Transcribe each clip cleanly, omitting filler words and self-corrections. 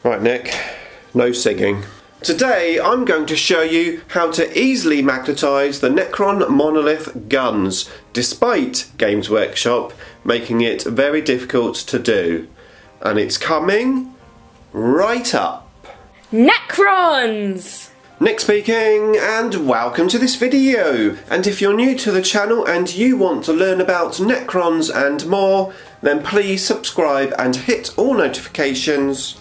Right, Nick, no singing. Today I'm going to show you how to easily magnetise the Necron Monolith guns, despite Games Workshop making it very difficult to do. And it's coming right up. Necrons! Nick speaking, and welcome to this video. And if you're new to the channel and you want to learn about Necrons and more, then please subscribe and hit all notifications.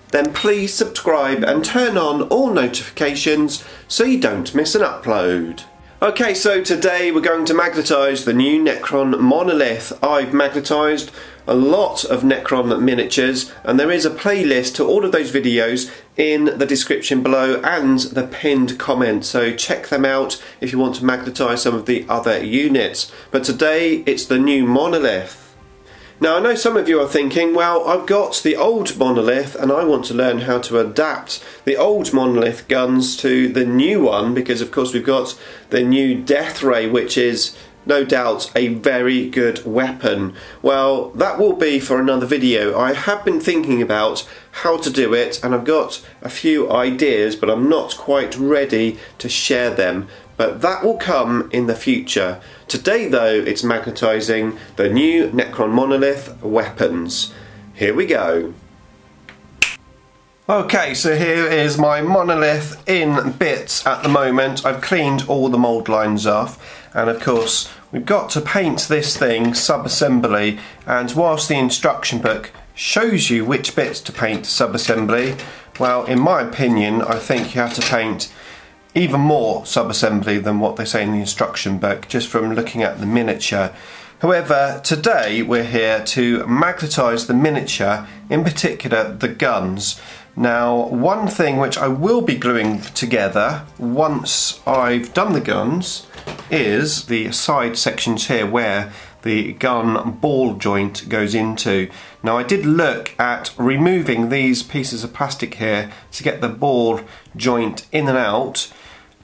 Then please subscribe and turn on all notifications so you don't miss an upload. Okay, so today we're going to magnetise the new Necron Monolith. I've magnetised a lot of Necron miniatures, and there is a playlist to all of those videos in the description below and the pinned comment, so check them out if you want to magnetise some of the other units. But today it's the new Monolith. Now I know some of you are thinking, well, I've got the old Monolith and I want to learn how to adapt the old Monolith guns to the new one, because of course we've got the new Death Ray, which is no doubt a very good weapon. Well, that will be for another video. I have been thinking about how to do it and I've got a few ideas, but I'm not quite ready to share them. But that will come in the future. Today though, it's magnetising the new Necron Monolith weapons. Here we go. Okay, so here is my Monolith in bits at the moment. I've cleaned all the mould lines off, and of course we've got to paint this thing sub-assembly, and whilst the instruction book shows you which bits to paint sub-assembly, well, in my opinion I think you have to paint even more sub-assembly than what they say in the instruction book, just from looking at the miniature. However, today we're here to magnetise the miniature, in particular the guns. Now, one thing which I will be gluing together once I've done the guns is the side sections here where the gun ball joint goes into. Now, I did look at removing these pieces of plastic here to get the ball joint in and out,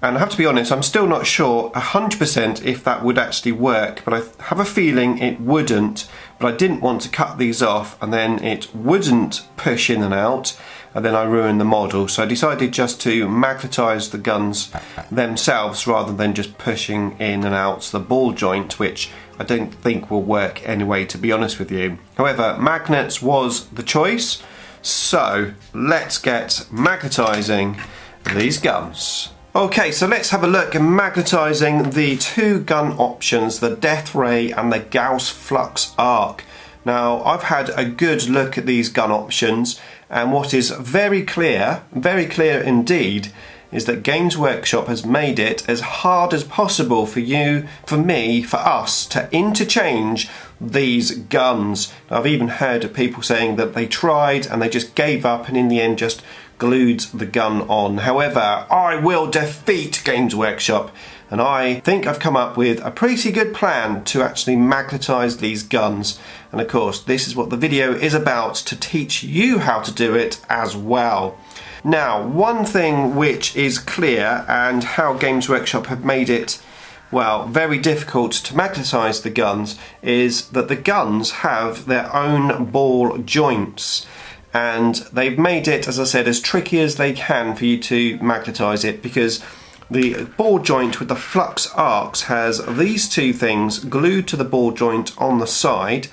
and I have to be honest, I'm still not sure 100% if that would actually work, but I have a feeling it wouldn't. But I didn't want to cut these off and then it wouldn't push in and out, and then I ruined the model. So I decided just to magnetise the guns themselves rather than just pushing in and out the ball joint, which I don't think will work anyway, to be honest with you. However, magnets was the choice, so let's get magnetising these guns. Okay, so let's have a look at magnetising the two gun options, the Death Ray and the Gauss Flux Arc. Now, I've had a good look at these gun options, and what is very clear indeed, is that Games Workshop has made it as hard as possible for you, for me, for us to interchange these guns. I've even heard of people saying that they tried and they just gave up and in the end just glued the gun on. However, I will defeat Games Workshop, and I think I've come up with a pretty good plan to actually magnetise these guns. And of course, this is what the video is about, to teach you how to do it as well. Now, one thing which is clear, and how Games Workshop have made it, well, very difficult to magnetise the guns, is that the guns have their own ball joints. And they've made it, as I said, as tricky as they can for you to magnetise it, because the ball joint with the flux arcs has these two things glued to the ball joint on the side,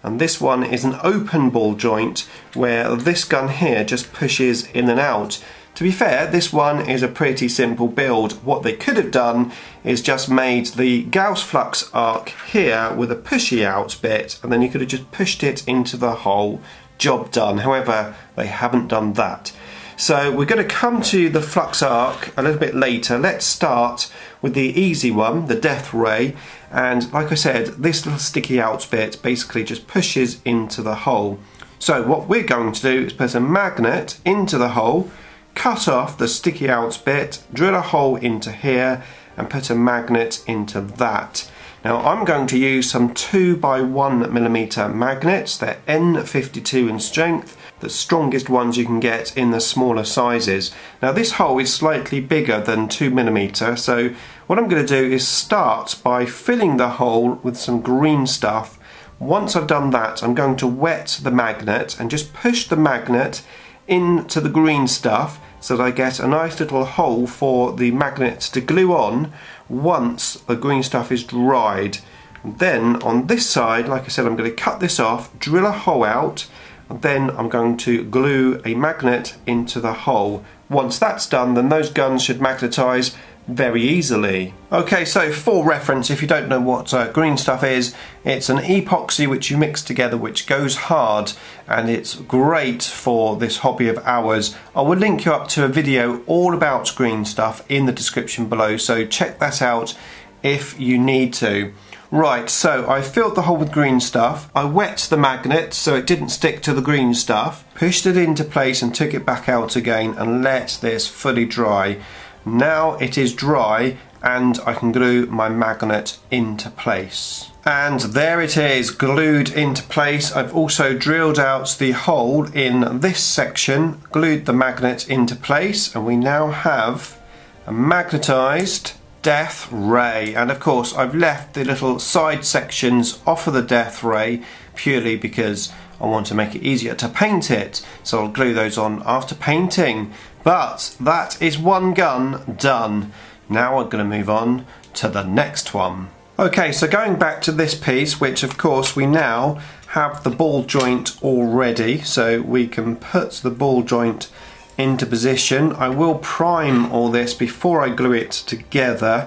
and this one is an open ball joint where this gun here just pushes in and out. To be fair, this one is a pretty simple build. What they could have done is just made the Gauss Flux Arc here with a pushy out bit, and then you could have just pushed it into the hole. Job done. However, they haven't done that. So we're going to come to the Flux Arc a little bit later. Let's start with the easy one, the Death Ray, and like I said, this little sticky out bit basically just pushes into the hole. So what we're going to do is put a magnet into the hole, cut off the sticky out bit, drill a hole into here and put a magnet into that. Now I'm going to use some 2x1mm magnets. They're N52 in strength, the strongest ones you can get in the smaller sizes. Now this hole is slightly bigger than 2mm, so what I'm going to do is start by filling the hole with some green stuff Once I've done that, I'm going to wet the magnet and just push the magnet into the green stuff so that I get a nice little hole for the magnet to glue on once the green stuff is dried. And then on this side, like I said, I'm going to cut this off, drill a hole out, and then I'm going to glue a magnet into the hole. Once that's done, then those guns should magnetise very easily. Okay, so for reference, if you don't know what green stuff is, it's an epoxy which you mix together which goes hard, and it's great for this hobby of ours. I will link you up to a video all about green stuff in the description below, so check that out if you need to. Right, so I filled the hole with green stuff, I wet the magnet so it didn't stick to the green stuff, pushed it into place and took it back out again and let this fully dry. Now it is dry and I can glue my magnet into place. And there it is, glued into place. I've also drilled out the hole in this section, glued the magnet into place, and we now have a magnetised death ray. And of course I've left the little side sections off of the death ray purely because I want to make it easier to paint it, so I'll glue those on after painting. But that is one gun done. Now we're going to move on to the next one. Okay, so going back to this piece, which of course we now have the ball joint already, so we can put the ball joint into position. I will prime all this before I glue it together,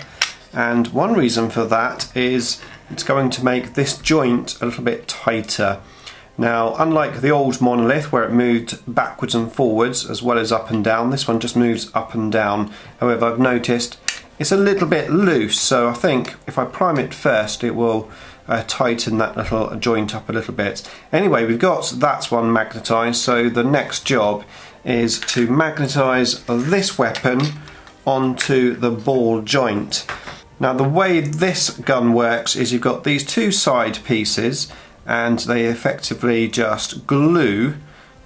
and one reason for that is it's going to make this joint a little bit tighter. Now, unlike the old monolith where it moved backwards and forwards as well as up and down, this one just moves up and down. However, I've noticed it's a little bit loose, so I think if I prime it first it will tighten that little joint up a little bit. Anyway, we've got that one magnetised, so the next job is to magnetise this weapon onto the ball joint. Now, the way this gun works is you've got these two side pieces, and they effectively just glue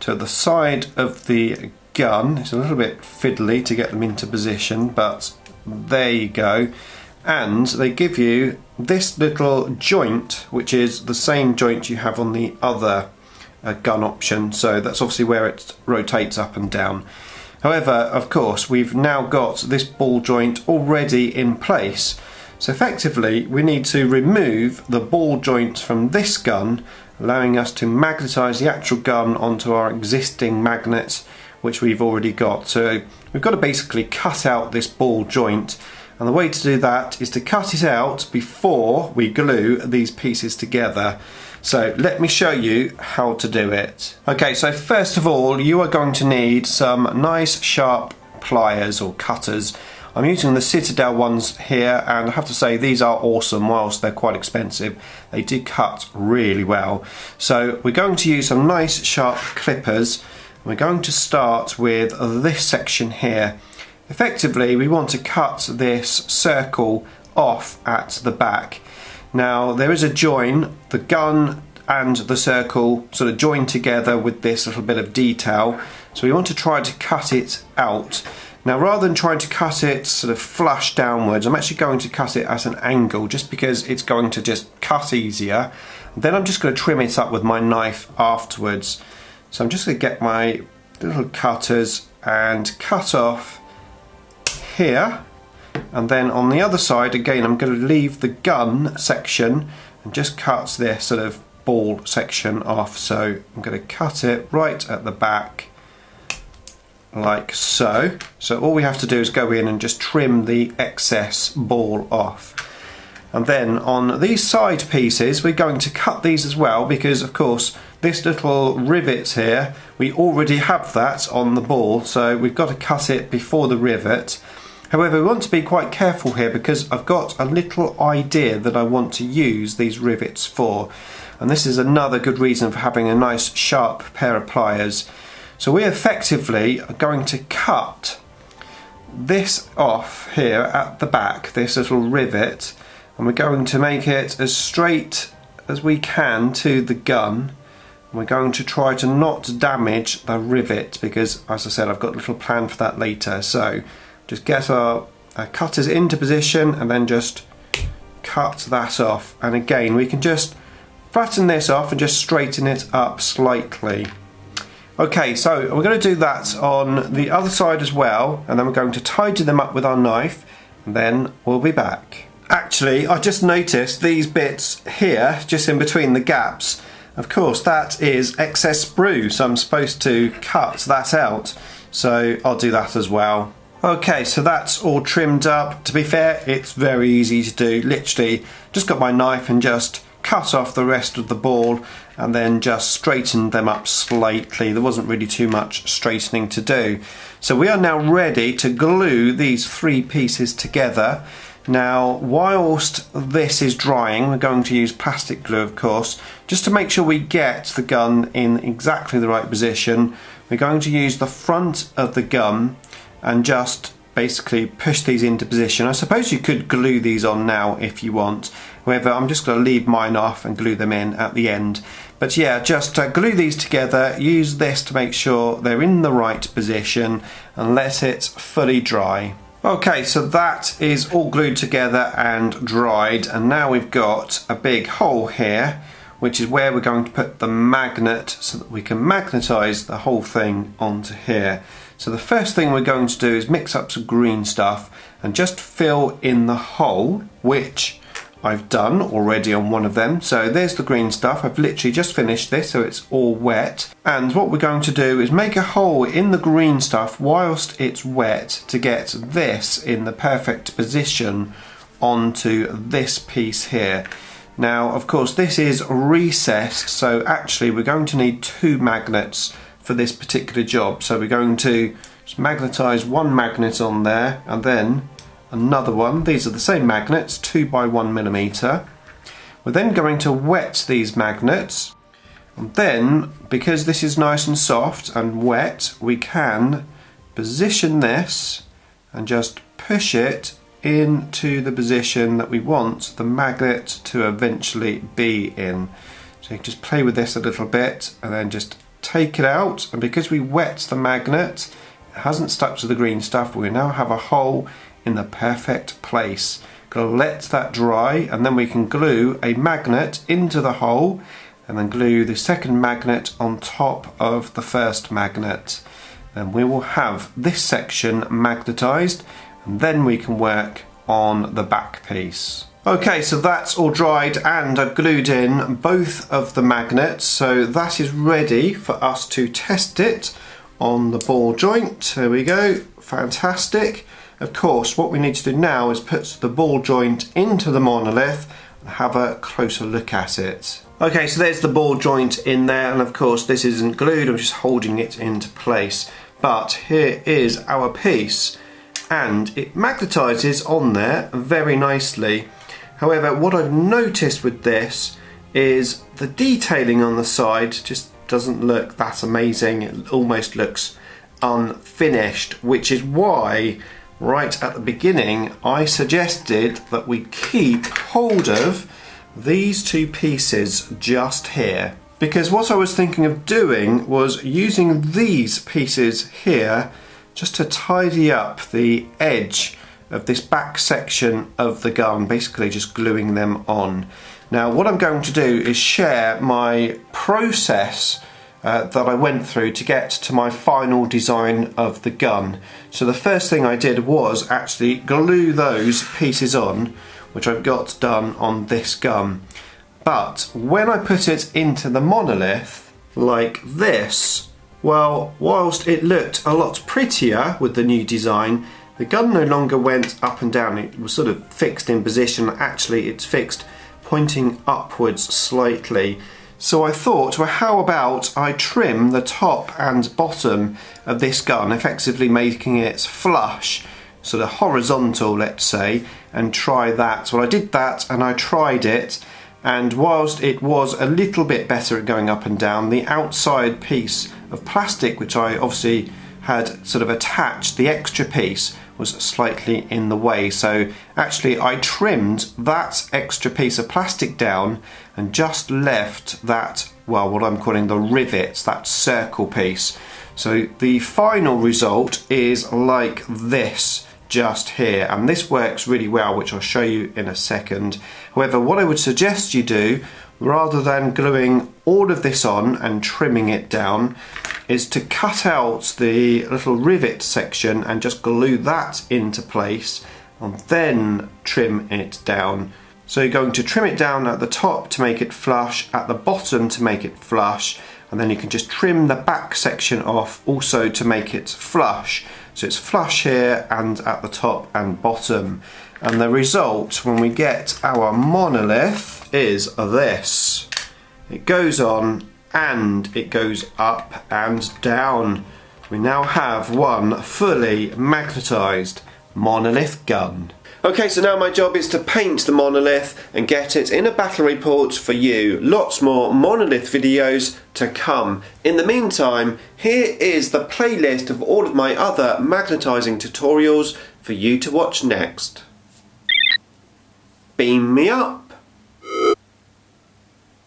to the side of the gun. It's a little bit fiddly to get them into position, but there you go. And they give you this little joint, which is the same joint you have on the other gun option, so that's obviously where it rotates up and down. However, of course, we've now got this ball joint already in place. So effectively we need to remove the ball joint from this gun, allowing us to magnetise the actual gun onto our existing magnets which we've already got. So we've got to basically cut out this ball joint, and the way to do that is to cut it out before we glue these pieces together. So let me show you how to do it. Okay, so first of all you are going to need some nice sharp pliers or cutters. I'm using the Citadel ones here, and I have to say these are awesome. Whilst they're quite expensive, they do cut really well. So we're going to use some nice sharp clippers. We're going to start with this section here. Effectively, we want to cut this circle off at the back. Now, there is a join. The gun and the circle sort of join together with this little bit of detail, so we want to try to cut it out. Now, rather than trying to cut it sort of flush downwards, I'm actually going to cut it at an angle just because it's going to just cut easier. Then I'm just going to trim it up with my knife afterwards. So I'm just going to get my little cutters and cut off here, and then on the other side again I'm going to leave the gun section and just cut this sort of ball section off. So I'm going to cut it right at the back like so. So all we have to do is go in and just trim the excess ball off. And then on these side pieces we're going to cut these as well, because of course this little rivet here, we already have that on the ball, so we've got to cut it before the rivet. However, we want to be quite careful here because I've got a little idea that I want to use these rivets for, and this is another good reason for having a nice sharp pair of pliers. So we effectively are going to cut this off here at the back, this little rivet, and we're going to make it as straight as we can to the gun. And we're going to try to not damage the rivet because, as I said, I've got a little plan for that later. So just get our cutters into position and then just cut that off. And again, we can just flatten this off and just straighten it up slightly. Okay, so we're going to do that on the other side as well, and then we're going to tidy them up with our knife, and then we'll be back. Actually, I just noticed these bits here, just in between the gaps. Of course, that is excess sprue, so I'm supposed to cut that out. So I'll do that as well. Okay, so that's all trimmed up. To be fair, it's very easy to do. Literally, just got my knife and just cut off the rest of the ball and then just straightened them up slightly. There wasn't really too much straightening to do. So we are now ready to glue these three pieces together. Now, whilst this is drying, we're going to use plastic glue, of course, just to make sure we get the gun in exactly the right position. We're going to use the front of the gun and just basically push these into position. I suppose you could glue these on now if you want. However, I'm just going to leave mine off and glue them in at the end. But yeah, just glue these together, use this to make sure they're in the right position, and let it fully dry. Okay, so that is all glued together and dried, and now we've got a big hole here, which is where we're going to put the magnet so that we can magnetise the whole thing onto here. So the first thing we're going to do is mix up some green stuff and just fill in the hole, which I've done already on one of them. So there's the green stuff. I've literally just finished this, so it's all wet. And what we're going to do is make a hole in the green stuff whilst it's wet to get this in the perfect position onto this piece here. Now, of course, this is recessed, so actually we're going to need two magnets for this particular job. So we're going to just magnetise one magnet on there and then another one. These are the same magnets, 2 by 1mm. We're then going to wet these magnets, and then because this is nice and soft and wet, we can position this and just push it into the position that we want the magnet to eventually be in. So you can just play with this a little bit and then just take it out, and because we wet the magnet, it hasn't stuck to the green stuff, we now have a hole in the perfect place. Gonna let that dry, and then we can glue a magnet into the hole and then glue the second magnet on top of the first magnet. Then we will have this section magnetised, and then we can work on the back piece. Okay, so that's all dried and I've glued in both of the magnets, so that is ready for us to test it on the ball joint. There we go, fantastic. Of course, what we need to do now is put the ball joint into the monolith and have a closer look at it. Okay, so there's the ball joint in there, and of course this isn't glued, I'm just holding it into place. But here is our piece, and it magnetises on there very nicely. However, what I've noticed with this is the detailing on the side just doesn't look that amazing. It almost looks unfinished, which is why right at the beginning I suggested that we keep hold of these two pieces just here. Because what I was thinking of doing was using these pieces here just to tidy up the edge of this back section of the gun, basically just gluing them on. Now what I'm going to do is share my process that I went through to get to my final design of the gun. So the first thing I did was actually glue those pieces on, which I've got done on this gun. But when I put it into the monolith like this, well, whilst it looked a lot prettier with the new design, the gun no longer went up and down. It was sort of fixed in position. Actually, it's fixed pointing upwards slightly. So I thought, well, how about I trim the top and bottom of this gun, effectively making it flush, sort of horizontal, let's say, and try that. Well, I did that and I tried it, and whilst it was a little bit better at going up and down, the outside piece of plastic, which I obviously had sort of attached, the extra piece, was slightly in the way. So actually I trimmed that extra piece of plastic down and just left that, well, what I'm calling the rivets, that circle piece. So the final result is like this just here, and this works really well, which I'll show you in a second. However, what I would suggest you do rather than gluing all of this on and trimming it down, is to cut out the little rivet section and just glue that into place and then trim it down. So you're going to trim it down at the top to make it flush, at the bottom to make it flush, and then you can just trim the back section off also to make it flush. So it's flush here and at the top and bottom. And the result when we get our monolith is this. It goes on and it goes up and down. We now have one fully magnetised monolith gun. Okay, so now my job is to paint the monolith and get it in a battle report for you. Lots more monolith videos to come. In the meantime, here is the playlist of all of my other magnetising tutorials for you to watch next. Beam me up!